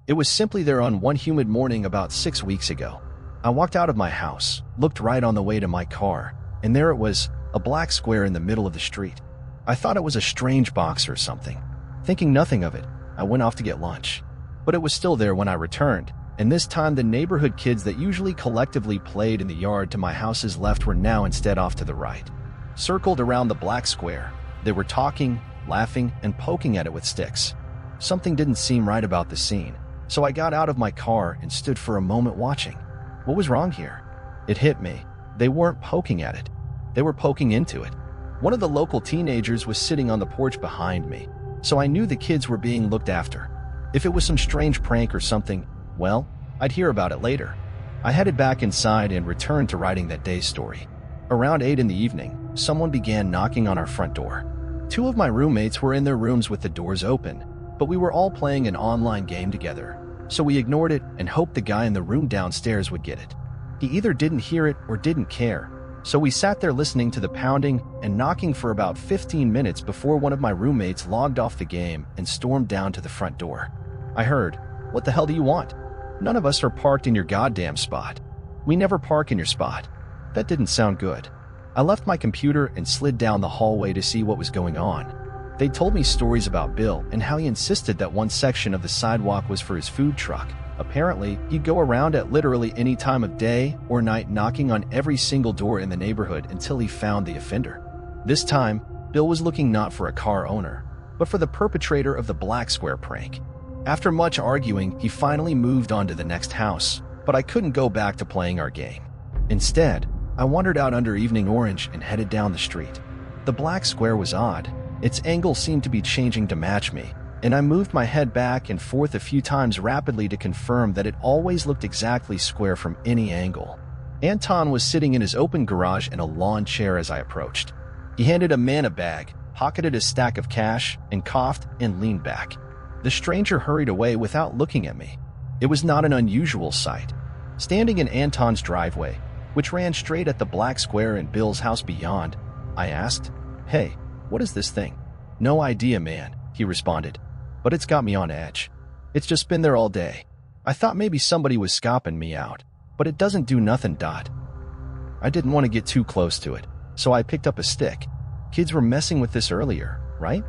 It was simply there on one humid morning about 6 weeks ago. I walked out of my house, looked right on the way to my car, and there it was, a black square in the middle of the street. I thought it was a strange box or something. Thinking nothing of it, I went off to get lunch. But it was still there when I returned, and this time the neighborhood kids that usually collectively played in the yard to my house's left were now instead off to the right. Circled around the black square, they were talking, laughing, and poking at it with sticks. Something didn't seem right about the scene, so I got out of my car and stood for a moment watching. What was wrong here? It hit me. They weren't poking at it. They were poking into it. One of the local teenagers was sitting on the porch behind me, so I knew the kids were being looked after. If it was some strange prank or something, well, I'd hear about it later. I headed back inside and returned to writing that day's story. Around 8 in the evening, someone began knocking on our front door. 2 of my roommates were in their rooms with the doors open, but we were all playing an online game together, so we ignored it and hoped the guy in the room downstairs would get it. He either didn't hear it or didn't care, so we sat there listening to the pounding and knocking for about 15 minutes before one of my roommates logged off the game and stormed down to the front door. I heard, "What the hell do you want? None of us are parked in your goddamn spot. We never park in your spot." That didn't sound good. I left my computer and slid down the hallway to see what was going on. They told me stories about Bill and how he insisted that one section of the sidewalk was for his food truck. Apparently, he'd go around at literally any time of day or night knocking on every single door in the neighborhood until he found the offender. This time, Bill was looking not for a car owner, but for the perpetrator of the black square prank. After much arguing, he finally moved on to the next house, but I couldn't go back to playing our game. Instead, I wandered out under evening orange and headed down the street. The black square was odd. Its angle seemed to be changing to match me, and I moved my head back and forth a few times rapidly to confirm that it always looked exactly square from any angle. Anton was sitting in his open garage in a lawn chair as I approached. He handed a man a bag, pocketed a stack of cash, and coughed and leaned back. The stranger hurried away without looking at me. It was not an unusual sight. Standing in Anton's driveway, which ran straight at the black square and Bill's house beyond, I asked, "Hey, what is this thing?" "No idea, man," he responded, "but it's got me on edge. It's just been there all day. I thought maybe somebody was scoping me out, but it doesn't do nothing. I didn't want to get too close to it, so I picked up a stick. Kids were messing with this earlier, right?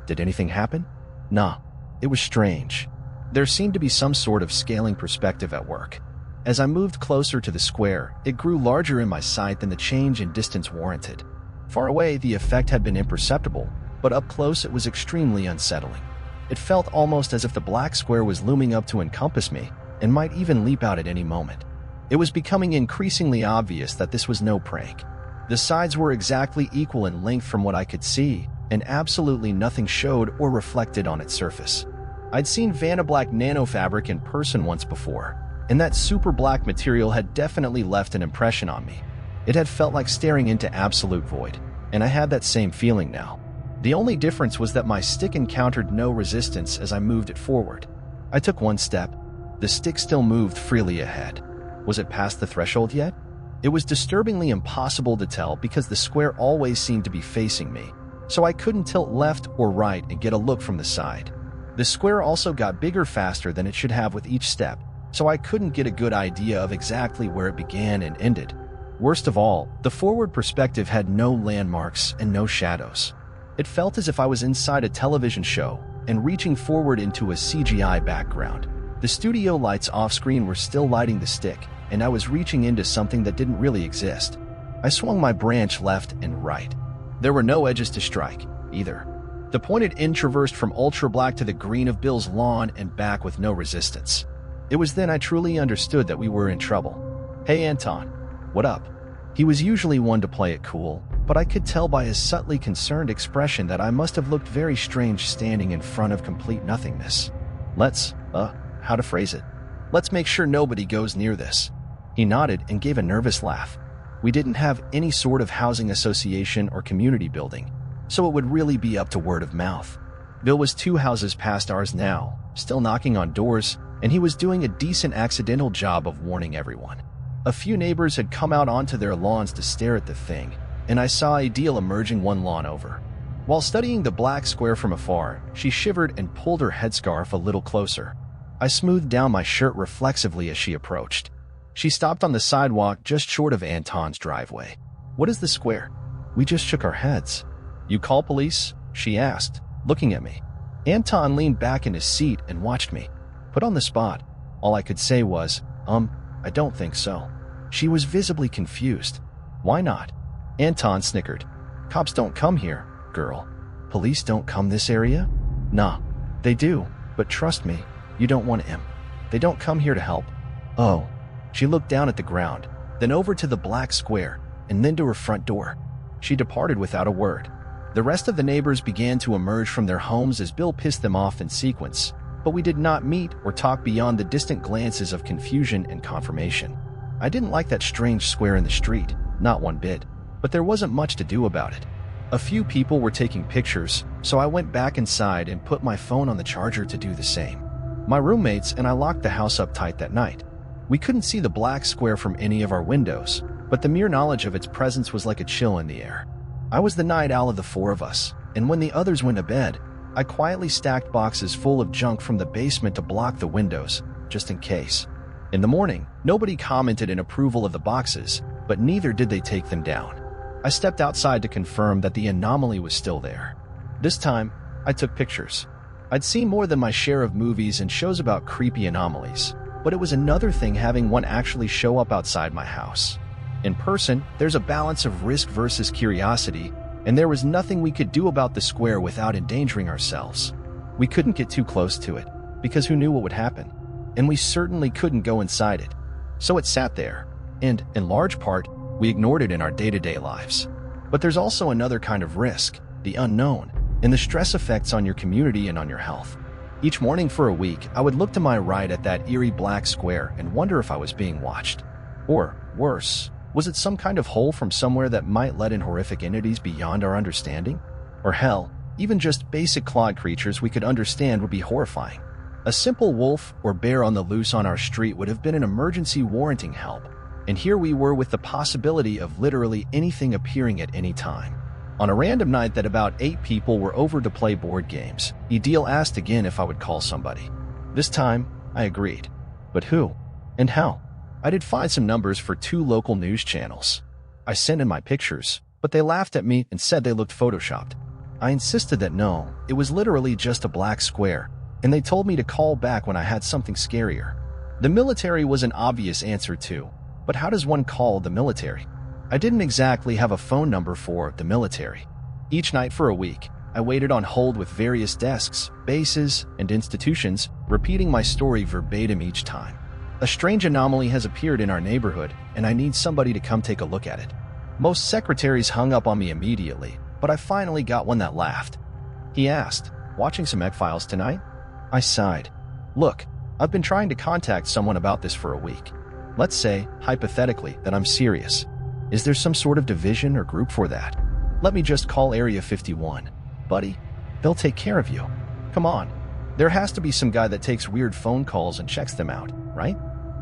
Did anything happen? Nah, it was strange. There seemed to be some sort of scaling perspective at work. As I moved closer to the square, it grew larger in my sight than the change in distance warranted. Far away, the effect had been imperceptible, but up close it was extremely unsettling. It felt almost as if the black square was looming up to encompass me and might even leap out at any moment. It was becoming increasingly obvious that this was no prank. The sides were exactly equal in length from what I could see, and absolutely nothing showed or reflected on its surface. I'd seen Vanablack nanofabric in person once before, and that super black material had definitely left an impression on me. It had felt like staring into absolute void, and I had that same feeling now. The only difference was that my stick encountered no resistance as I moved it forward. I took one step. The stick still moved freely ahead. Was it past the threshold yet? It was disturbingly impossible to tell because the square always seemed to be facing me, so I couldn't tilt left or right and get a look from the side. The square also got bigger faster than it should have with each step, so I couldn't get a good idea of exactly where it began and ended. Worst of all, the forward perspective had no landmarks and no shadows. It felt as if I was inside a television show and reaching forward into a CGI background. The studio lights off-screen were still lighting the stick, and I was reaching into something that didn't really exist. I swung my branch left and right. There were no edges to strike, either. The pointed end traversed from ultra-black to the green of Bill's lawn and back with no resistance. It was then I truly understood that we were in trouble. "Hey, Anton, what up?" He was usually one to play it cool, but I could tell by his subtly concerned expression that I must have looked very strange standing in front of complete nothingness. How to phrase it? "Let's make sure nobody goes near this." He nodded and gave a nervous laugh. We didn't have any sort of housing association or community building, so it would really be up to word of mouth. Bill was 2 houses past ours now, still knocking on doors, and he was doing a decent accidental job of warning everyone. A few neighbors had come out onto their lawns to stare at the thing, and I saw a deal emerging one lawn over. While studying the black square from afar, she shivered and pulled her headscarf a little closer. I smoothed down my shirt reflexively as she approached. She stopped on the sidewalk just short of Anton's driveway. "What is the square?" We just shook our heads. "You call police?" she asked, looking at me. Anton leaned back in his seat and watched me. Put on the spot, all I could say was, I don't think so. She was visibly confused. "Why not?" Anton snickered. "Cops don't come here, girl. Police don't come this area?" "Nah, they do, but trust me, you don't want him. They don't come here to help." "Oh." She looked down at the ground, then over to the black square, and then to her front door. She departed without a word. The rest of the neighbors began to emerge from their homes as Bill pissed them off in sequence, but we did not meet or talk beyond the distant glances of confusion and confirmation. I didn't like that strange square in the street, not one bit, but there wasn't much to do about it. A few people were taking pictures, so I went back inside and put my phone on the charger to do the same. My roommates and I locked the house up tight that night. We couldn't see the black square from any of our windows, but the mere knowledge of its presence was like a chill in the air. I was the night owl of the four of us, and when the others went to bed, I quietly stacked boxes full of junk from the basement to block the windows, just in case. In the morning, nobody commented in approval of the boxes, but neither did they take them down. I stepped outside to confirm that the anomaly was still there. This time, I took pictures. I'd seen more than my share of movies and shows about creepy anomalies, but it was another thing having one actually show up outside my house. In person, there's a balance of risk versus curiosity, and there was nothing we could do about the square without endangering ourselves. We couldn't get too close to it, because who knew what would happen? And we certainly couldn't go inside it. So it sat there, and, in large part, we ignored it in our day-to-day lives. But there's also another kind of risk, the unknown, and the stress effects on your community and on your health. Each morning for a week, I would look to my right at that eerie black square and wonder if I was being watched. Or, worse, was it some kind of hole from somewhere that might let in horrific entities beyond our understanding? Or hell, even just basic clawed creatures we could understand would be horrifying. A simple wolf or bear on the loose on our street would have been an emergency warranting help, and here we were with the possibility of literally anything appearing at any time. On a random night that about 8 people were over to play board games, Edil asked again if I would call somebody. This time, I agreed. But who? And how? I did find some numbers for 2 local news channels. I sent in my pictures, but they laughed at me and said they looked photoshopped. I insisted that no, it was literally just a black square, and they told me to call back when I had something scarier. The military was an obvious answer too, but how does one call the military? I didn't exactly have a phone number for the military. Each night for a week, I waited on hold with various desks, bases, and institutions, repeating my story verbatim each time. A strange anomaly has appeared in our neighborhood, and I need somebody to come take a look at it. Most secretaries hung up on me immediately, but I finally got one that laughed. He asked, "Watching some X-Files tonight?" I sighed. "Look, I've been trying to contact someone about this for a week. Let's say, hypothetically, that I'm serious. Is there some sort of division or group for that? Let me just call Area 51. Buddy, they'll take care of you. Come on. There has to be some guy that takes weird phone calls and checks them out, right?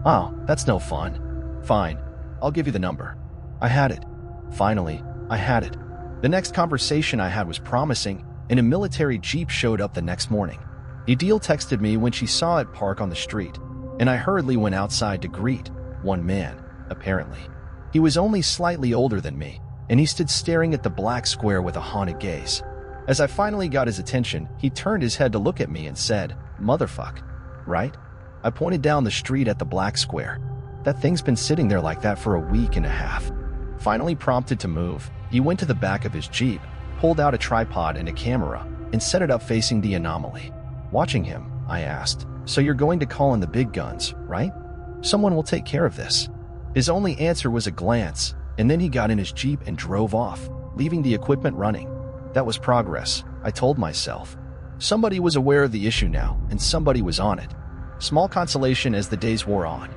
Oh, that's no fun. Fine, I'll give you the number." I had it. Finally, I had it. The next conversation I had was promising, and a military jeep showed up the next morning. Edil texted me when she saw it park on the street, and I hurriedly went outside to greet one man, apparently. He was only slightly older than me, and he stood staring at the black square with a haunted gaze. As I finally got his attention, he turned his head to look at me and said, "Motherfuck, right?" I pointed down the street at the black square. That thing's been sitting there like that for a week and a half. Finally prompted to move, he went to the back of his Jeep, pulled out a tripod and a camera, and set it up facing the anomaly. Watching him, I asked, "So you're going to call in the big guns, right? Someone will take care of this." His only answer was a glance, and then he got in his Jeep and drove off, leaving the equipment running. That was progress, I told myself. Somebody was aware of the issue now, and somebody was on it. Small consolation as the days wore on.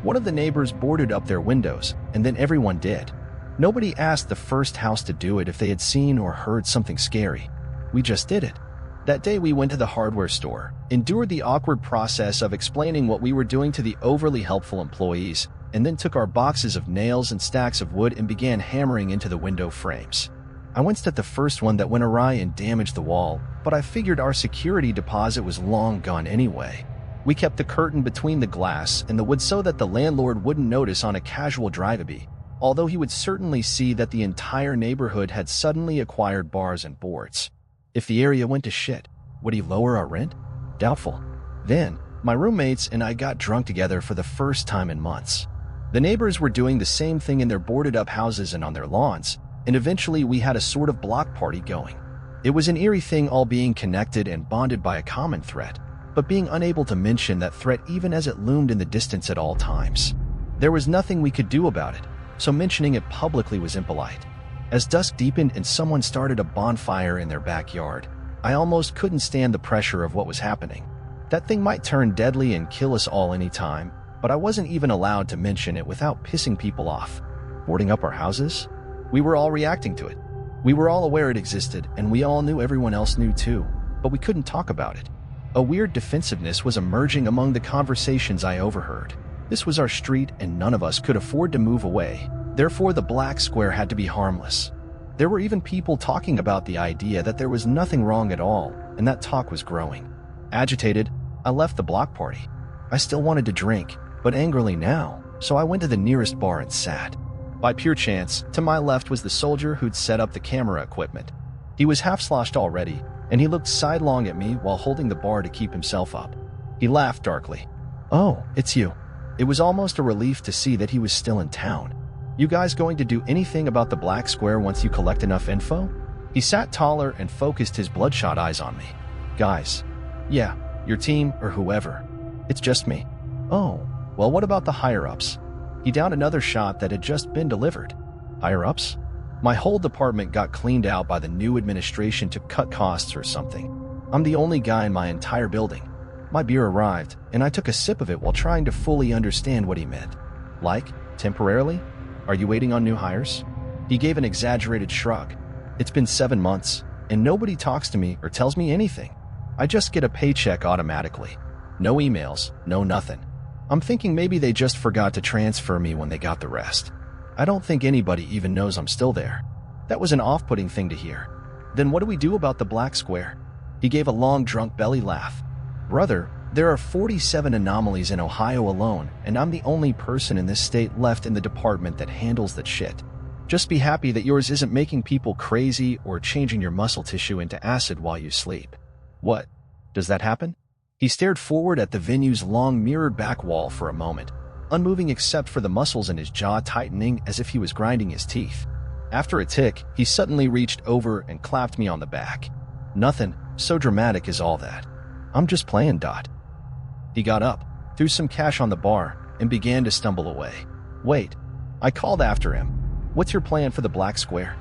One of the neighbors boarded up their windows, and then everyone did. Nobody asked the first house to do it if they had seen or heard something scary. We just did it. That day we went to the hardware store, endured the awkward process of explaining what we were doing to the overly helpful employees, and then took our boxes of nails and stacks of wood and began hammering into the window frames. I winced at the first one that went awry and damaged the wall, but I figured our security deposit was long gone anyway. We kept the curtain between the glass and the wood so that the landlord wouldn't notice on a casual drive-by, although he would certainly see that the entire neighborhood had suddenly acquired bars and boards. If the area went to shit, would he lower our rent? Doubtful. Then, my roommates and I got drunk together for the first time in months. The neighbors were doing the same thing in their boarded-up houses and on their lawns, and eventually we had a sort of block party going. It was an eerie thing, all being connected and bonded by a common threat, but being unable to mention that threat even as it loomed in the distance at all times. There was nothing we could do about it, so mentioning it publicly was impolite. As dusk deepened and someone started a bonfire in their backyard, I almost couldn't stand the pressure of what was happening. That thing might turn deadly and kill us all anytime, but I wasn't even allowed to mention it without pissing people off. Boarding up our houses? We were all reacting to it. We were all aware it existed, and we all knew everyone else knew too, but we couldn't talk about it. A weird defensiveness was emerging among the conversations I overheard. This was our street, and none of us could afford to move away. Therefore, the black square had to be harmless. There were even people talking about the idea that there was nothing wrong at all, and that talk was growing. Agitated, I left the block party. I still wanted to drink, but angrily now, so I went to the nearest bar and sat. By pure chance, to my left was the soldier who'd set up the camera equipment. He was half-sloshed already, and he looked sidelong at me while holding the bar to keep himself up. He laughed darkly. "Oh, it's you." It was almost a relief to see that he was still in town. "You guys going to do anything about the black square once you collect enough info?" He sat taller and focused his bloodshot eyes on me. "Guys. Yeah, your team or whoever. It's just me." "Oh, well, what about the higher-ups?" He downed another shot that had just been delivered. "Higher-ups?" My whole department got cleaned out by the new administration to cut costs or something. I'm the only guy in my entire building. My beer arrived, and I took a sip of it while trying to fully understand what he meant. "Like, temporarily? Are you waiting on new hires?" He gave an exaggerated shrug. "It's been 7 months, and nobody talks to me or tells me anything. I just get a paycheck automatically. No emails, no nothing. I'm thinking maybe they just forgot to transfer me when they got the rest. I don't think anybody even knows I'm still there." That was an off-putting thing to hear. "Then what do we do about the black square?" He gave a long drunk belly laugh. "Brother, there are 47 anomalies in Ohio alone, and I'm the only person in this state left in the department that handles that shit. Just be happy that yours isn't making people crazy or changing your muscle tissue into acid while you sleep." "What? Does that happen?" He stared forward at the venue's long mirrored back wall for a moment, unmoving except for the muscles in his jaw tightening as if he was grinding his teeth. After a tick, he suddenly reached over and clapped me on the back. "Nothing so dramatic as all that. I'm just playing, Dot." He got up, threw some cash on the bar, and began to stumble away. "Wait," I called after him. "What's your plan for the black square?"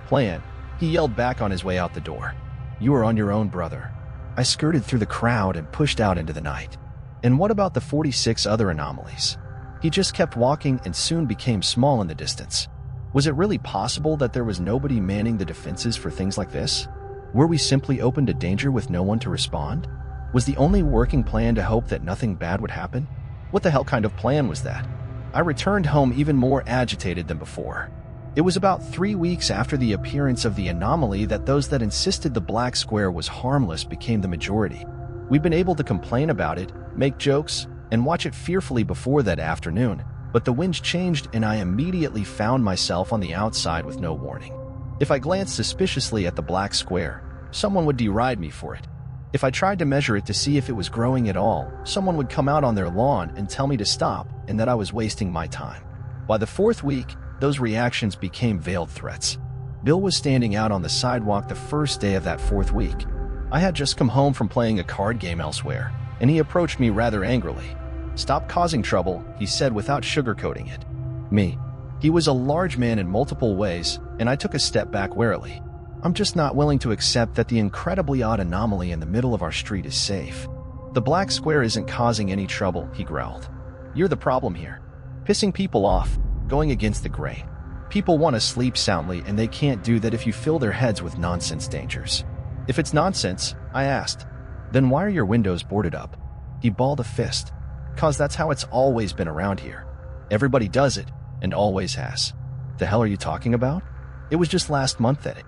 "Plan?" He yelled back on his way out the door. "You are on your own, brother." I skirted through the crowd and pushed out into the night. "And what about the 46 other anomalies?" He just kept walking and soon became small in the distance. Was it really possible that there was nobody manning the defenses for things like this? Were we simply open to danger with no one to respond? Was the only working plan to hope that nothing bad would happen? What the hell kind of plan was that? I returned home even more agitated than before. It was about 3 weeks after the appearance of the anomaly that those that insisted the black square was harmless became the majority. We'd been able to complain about it, make jokes, and watch it fearfully before that afternoon, but the winds changed and I immediately found myself on the outside with no warning. If I glanced suspiciously at the black square, someone would deride me for it. If I tried to measure it to see if it was growing at all, someone would come out on their lawn and tell me to stop and that I was wasting my time. By the 4th week, those reactions became veiled threats. Bill was standing out on the sidewalk the first day of that 4th week. I had just come home from playing a card game elsewhere, and he approached me rather angrily. "Stop causing trouble," he said without sugarcoating it. Me. He was a large man in multiple ways, and I took a step back warily. I'm just not willing to accept that the incredibly odd anomaly in the middle of our street is safe. "The black square isn't causing any trouble," he growled. "You're the problem here. Pissing people off, going against the grain. People want to sleep soundly, and they can't do that if you fill their heads with nonsense dangers." "If it's nonsense," I asked, "then why are your windows boarded up?" He balled a fist. "'Cause that's how it's always been around here. Everybody does it, and always has." "The hell are you talking about? It was just last month that it..."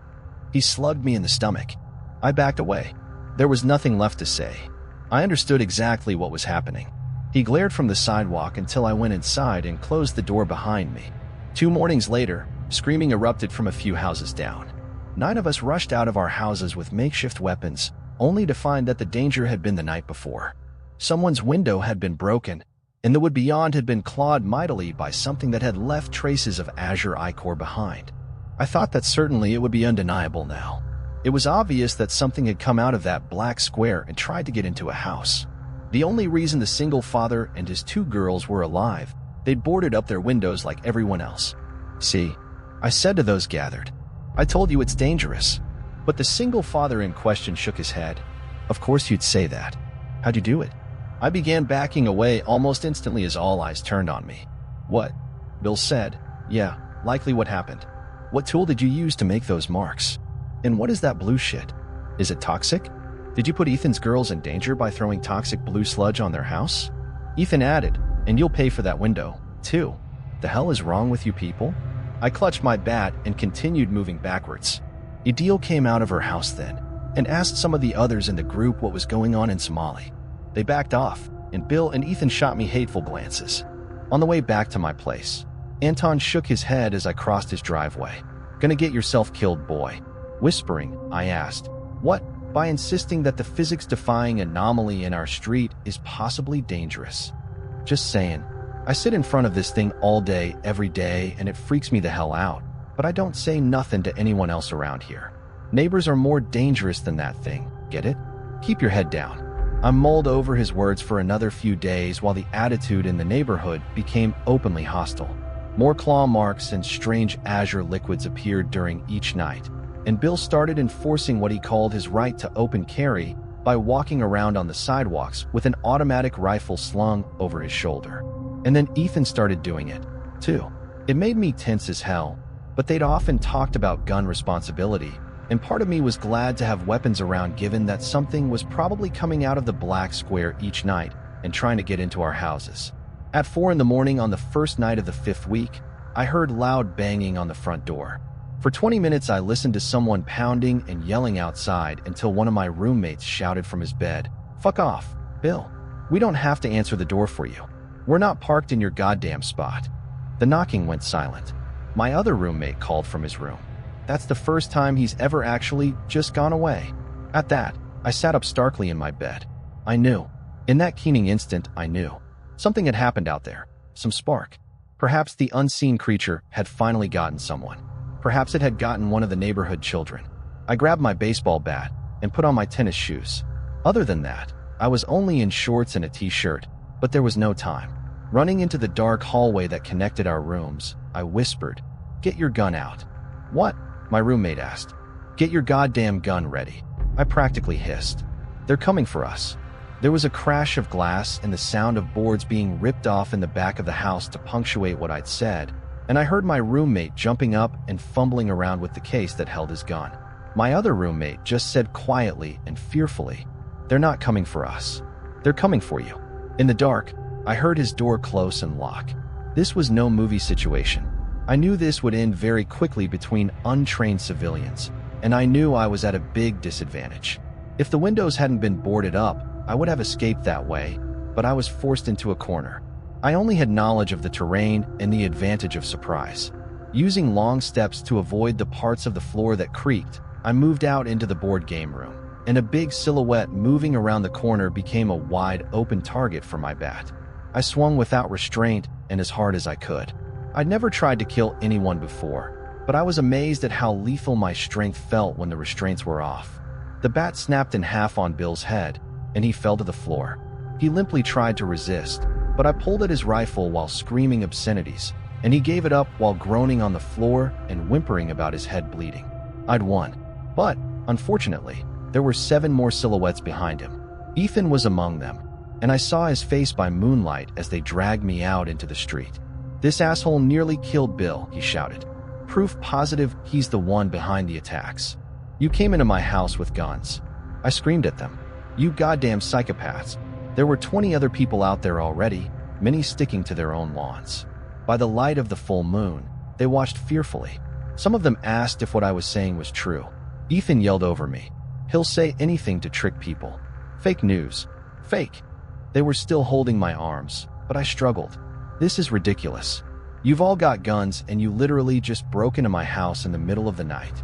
He slugged me in the stomach. I backed away. There was nothing left to say. I understood exactly what was happening. He glared from the sidewalk until I went inside and closed the door behind me. 2 mornings later, screaming erupted from a few houses down. 9 of us rushed out of our houses with makeshift weapons, only to find that the danger had been the night before. Someone's window had been broken, and the wood beyond had been clawed mightily by something that had left traces of azure ichor behind. I thought that certainly it would be undeniable now. It was obvious that something had come out of that black square and tried to get into a house. The only reason the single father and his 2 girls were alive, they'd boarded up their windows like everyone else. See, I said to those gathered, I told you it's dangerous. But the single father in question shook his head. Of course you'd say that. How'd you do it? I began backing away almost instantly as all eyes turned on me. What? Bill said. Yeah, likely what happened. What tool did you use to make those marks? And what is that blue shit? Is it toxic? Did you put Ethan's girls in danger by throwing toxic blue sludge on their house? Ethan added, and you'll pay for that window, too. The hell is wrong with you people? I clutched my bat and continued moving backwards. Idil came out of her house then and asked some of the others in the group what was going on in Somali. They backed off, and Bill and Ethan shot me hateful glances. On the way back to my place, Anton shook his head as I crossed his driveway. Gonna get yourself killed, boy. Whispering, I asked, what? By insisting that the physics-defying anomaly in our street is possibly dangerous. Just saying. I sit in front of this thing all day, every day, and it freaks me the hell out. But I don't say nothing to anyone else around here. Neighbors are more dangerous than that thing, get it? Keep your head down. I mulled over his words for another few days while the attitude in the neighborhood became openly hostile. More claw marks and strange azure liquids appeared during each night, and Bill started enforcing what he called his right to open carry by walking around on the sidewalks with an automatic rifle slung over his shoulder. And then Ethan started doing it, too. It made me tense as hell, but they'd often talked about gun responsibility, and part of me was glad to have weapons around given that something was probably coming out of the black square each night and trying to get into our houses. At 4 in the morning on the first night of the 5th week, I heard loud banging on the front door. For 20 minutes I listened to someone pounding and yelling outside until one of my roommates shouted from his bed, "Fuck off, Bill. We don't have to answer the door for you. We're not parked in your goddamn spot." The knocking went silent. My other roommate called from his room. That's the first time he's ever actually just gone away. At that, I sat up starkly in my bed. I knew. In that keening instant, I knew. Something had happened out there. Some spark. Perhaps the unseen creature had finally gotten someone. Perhaps it had gotten one of the neighborhood children. I grabbed my baseball bat and put on my tennis shoes. Other than that, I was only in shorts and a t-shirt, but there was no time. Running into the dark hallway that connected our rooms, I whispered, "Get your gun out." "What?" my roommate asked. "Get your goddamn gun ready," I practically hissed. "They're coming for us." There was a crash of glass and the sound of boards being ripped off in the back of the house to punctuate what I'd said, and I heard my roommate jumping up and fumbling around with the case that held his gun. My other roommate just said quietly and fearfully, "They're not coming for us. They're coming for you." In the dark, I heard his door close and lock. This was no movie situation. I knew this would end very quickly between untrained civilians, and I knew I was at a big disadvantage. If the windows hadn't been boarded up, I would have escaped that way, but I was forced into a corner. I only had knowledge of the terrain and the advantage of surprise. Using long steps to avoid the parts of the floor that creaked, I moved out into the board game room, and a big silhouette moving around the corner became a wide open target for my bat. I swung without restraint and as hard as I could. I'd never tried to kill anyone before, but I was amazed at how lethal my strength felt when the restraints were off. The bat snapped in half on Bill's head, and he fell to the floor. He limply tried to resist, but I pulled at his rifle while screaming obscenities, and he gave it up while groaning on the floor and whimpering about his head bleeding. I'd won. But, unfortunately, there were 7 more silhouettes behind him. Ethan was among them, and I saw his face by moonlight as they dragged me out into the street. "This asshole nearly killed Bill," he shouted. "Proof positive he's the one behind the attacks. You came into my house with guns." I screamed at them. "You goddamn psychopaths." There were 20 other people out there already, many sticking to their own lawns. By the light of the full moon, they watched fearfully. Some of them asked if what I was saying was true. Ethan yelled over me, "He'll say anything to trick people. Fake news. Fake. They were still holding my arms, but I struggled. This is ridiculous. You've all got guns and you literally just broke into my house in the middle of the night.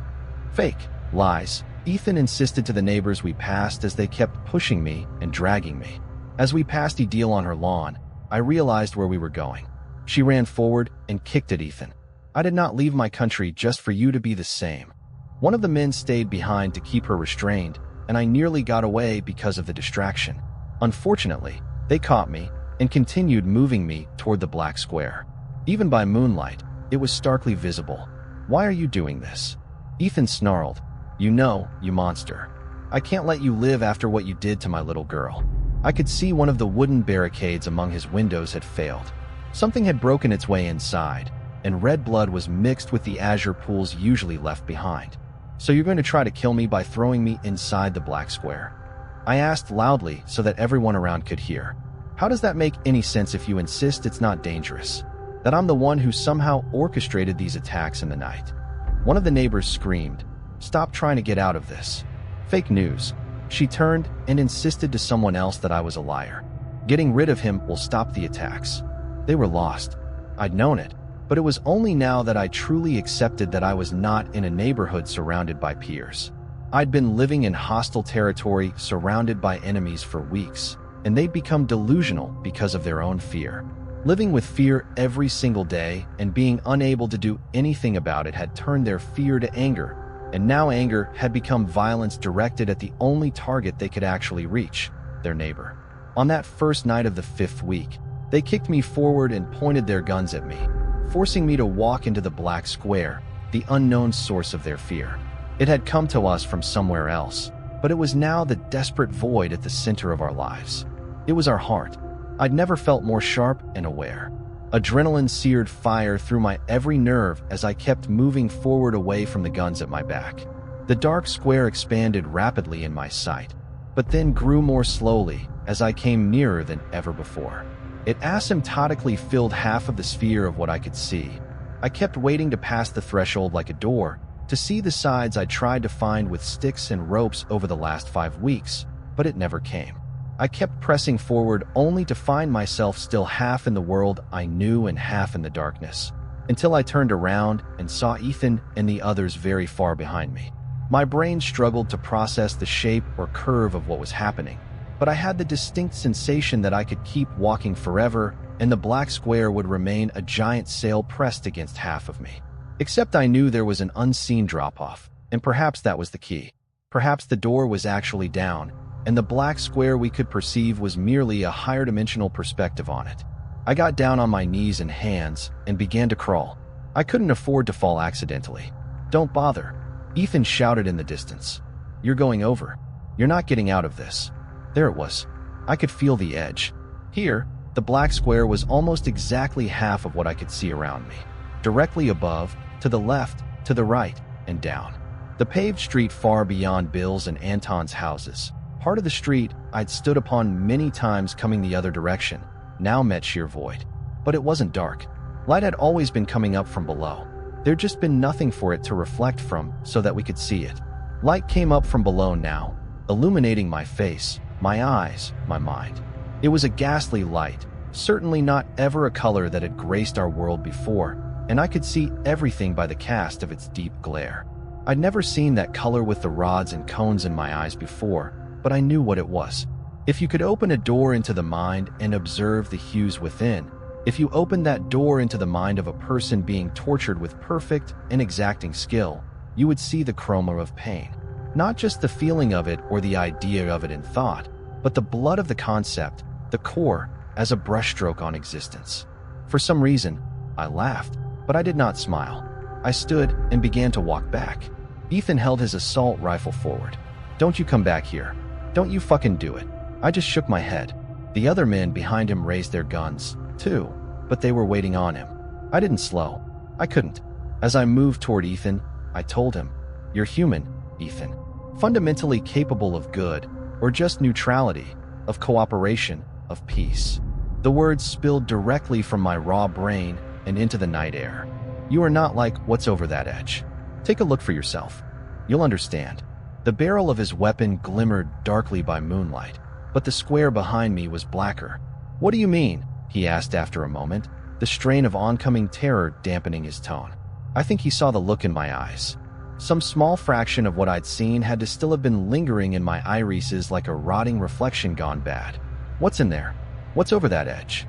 Fake. Lies. Ethan insisted to the neighbors we passed as they kept pushing me and dragging me. As we passed Edil on her lawn, I realized where we were going. She ran forward and kicked at Ethan. I did not leave my country just for you to be the same. One of the men stayed behind to keep her restrained, and I nearly got away because of the distraction. Unfortunately, they caught me and continued moving me toward the black square. Even by moonlight, it was starkly visible. Why are you doing this? Ethan snarled. You know, you monster. I can't let you live after what you did to my little girl. I could see one of the wooden barricades among his windows had failed. Something had broken its way inside, and red blood was mixed with the azure pools usually left behind. So you're going to try to kill me by throwing me inside the black square? I asked loudly so that everyone around could hear. How does that make any sense if you insist it's not dangerous? That I'm the one who somehow orchestrated these attacks in the night? One of the neighbors screamed, "Stop trying to get out of this." Fake news. She turned and insisted to someone else that I was a liar. Getting rid of him will stop the attacks. They were lost. I'd known it, but it was only now that I truly accepted that I was not in a neighborhood surrounded by peers. I'd been living in hostile territory surrounded by enemies for weeks, and they'd become delusional because of their own fear. Living with fear every single day and being unable to do anything about it had turned their fear to anger, and now anger had become violence directed at the only target they could actually reach, their neighbor. On that first night of the 5th week, they kicked me forward and pointed their guns at me, forcing me to walk into the black square, the unknown source of their fear. It had come to us from somewhere else, but it was now the desperate void at the center of our lives. It was our heart. I'd never felt more sharp and aware. Adrenaline seared fire through my every nerve as I kept moving forward away from the guns at my back. The dark square expanded rapidly in my sight, but then grew more slowly as I came nearer than ever before. It asymptotically filled half of the sphere of what I could see. I kept waiting to pass the threshold like a door, to see the sides I tried to find with sticks and ropes over the last 5 weeks, but it never came. I kept pressing forward only to find myself still half in the world I knew and half in the darkness, until I turned around and saw Ethan and the others very far behind me. My brain struggled to process the shape or curve of what was happening, but I had the distinct sensation that I could keep walking forever and the black square would remain a giant sail pressed against half of me. Except I knew there was an unseen drop-off, and perhaps that was the key. Perhaps the door was actually down, and the black square we could perceive was merely a higher dimensional perspective on it. I got down on my knees and hands and began to crawl. I couldn't afford to fall accidentally. "Don't bother," Ethan shouted in the distance. "You're going over. You're not getting out of this." There it was. I could feel the edge. Here, the black square was almost exactly half of what I could see around me. Directly above, to the left, to the right, and down. The paved street far beyond Bill's and Anton's houses, part of the street I'd stood upon many times coming the other direction, now met sheer void. But it wasn't dark. Light had always been coming up from below. There'd just been nothing for it to reflect from so that we could see it. Light came up from below now, illuminating my face, my eyes, my mind. It was a ghastly light, certainly not ever a color that had graced our world before, and I could see everything by the cast of its deep glare. I'd never seen that color with the rods and cones in my eyes before, but I knew what it was. If you could open a door into the mind and observe the hues within, if you opened that door into the mind of a person being tortured with perfect and exacting skill, you would see the chroma of pain. Not just the feeling of it or the idea of it in thought, but the blood of the concept, the core, as a brushstroke on existence. For some reason, I laughed, but I did not smile. I stood and began to walk back. Ethan held his assault rifle forward. "Don't you come back here. Don't you fucking do it." I just shook my head. The other men behind him raised their guns, too, but they were waiting on him. I didn't slow. I couldn't. As I moved toward Ethan, I told him, "You're human, Ethan. Fundamentally capable of good, or just neutrality, of cooperation, of peace." The words spilled directly from my raw brain and into the night air. "You are not like what's over that edge. Take a look for yourself. You'll understand." The barrel of his weapon glimmered darkly by moonlight. but the square behind me was blacker. "What do you mean?" he asked after a moment, the strain of oncoming terror dampening his tone. I think he saw the look in my eyes. Some small fraction of what I'd seen had to still have been lingering in my irises like a rotting reflection gone bad. "What's in there? What's over that edge?"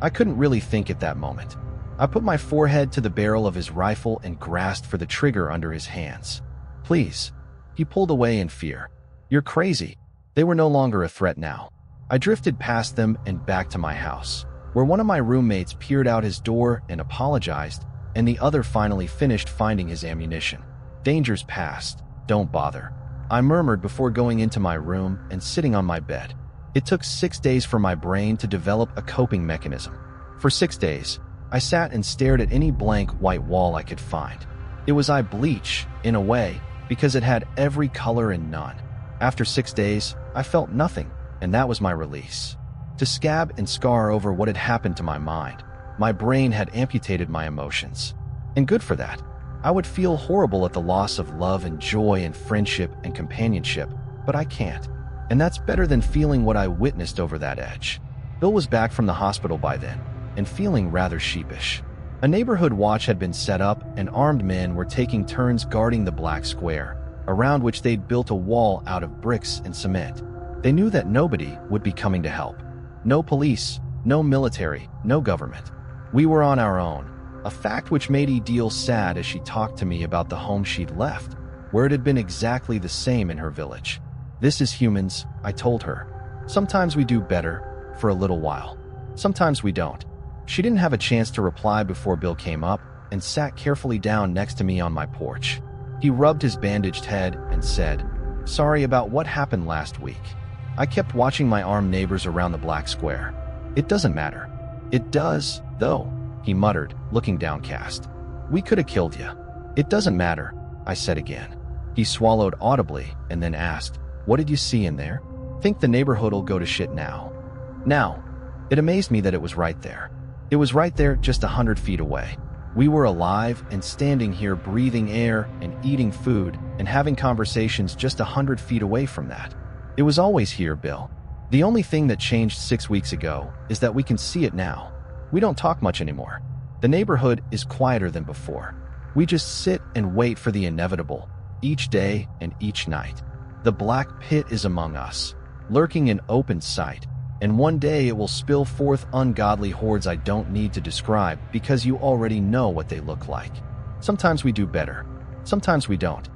I couldn't really think at that moment. I put my forehead to the barrel of his rifle and grasped for the trigger under his hands. "Please." He pulled away in fear. "You're crazy." They were no longer a threat now. I drifted past them and back to my house, where one of my roommates peered out his door and apologized, and the other finally finished finding his ammunition. "Danger's past. Don't bother," I murmured before going into my room and sitting on my bed. It took 6 days for my brain to develop a coping mechanism. For 6 days, I sat and stared at any blank white wall I could find. It was bleach, in a way, because it had every color and none. After 6 days, I felt nothing, and that was my release. To scab and scar over what had happened to my mind, my brain had amputated my emotions. And good for that. I would feel horrible at the loss of love and joy and friendship and companionship, but I can't. And that's better than feeling what I witnessed over that edge. Bill was back from the hospital by then, and feeling rather sheepish. A neighborhood watch had been set up, and armed men were taking turns guarding the black square, around which they'd built a wall out of bricks and cement. They knew that nobody would be coming to help. No police, no military, no government. We were on our own, a fact which made Edil sad as she talked to me about the home she'd left, where it had been exactly the same in her village. "This is humans," I told her. "Sometimes we do better, for a little while. Sometimes we don't." She didn't have a chance to reply before Bill came up and sat carefully down next to me on my porch. He rubbed his bandaged head and said, "Sorry about what happened last week. I kept watching my armed neighbors around the black square. It doesn't matter." "It does, though," he muttered, looking downcast. "We could have killed you." "It doesn't matter," I said again. He swallowed audibly and then asked, "What did you see in there?" "Think the neighborhood'll go to shit now." Now, it amazed me that it was right there. It was right there, just 100 feet away. We were alive and standing here, breathing air and eating food and having conversations just 100 feet away from that. It was always here, Bill. The only thing that changed 6 weeks ago is that we can see it now. We don't talk much anymore. The neighborhood is quieter than before. We just sit and wait for the inevitable, each day and each night. The black pit is among us, lurking in open sight, and one day it will spill forth ungodly hordes I don't need to describe because you already know what they look like. Sometimes we do better. Sometimes we don't.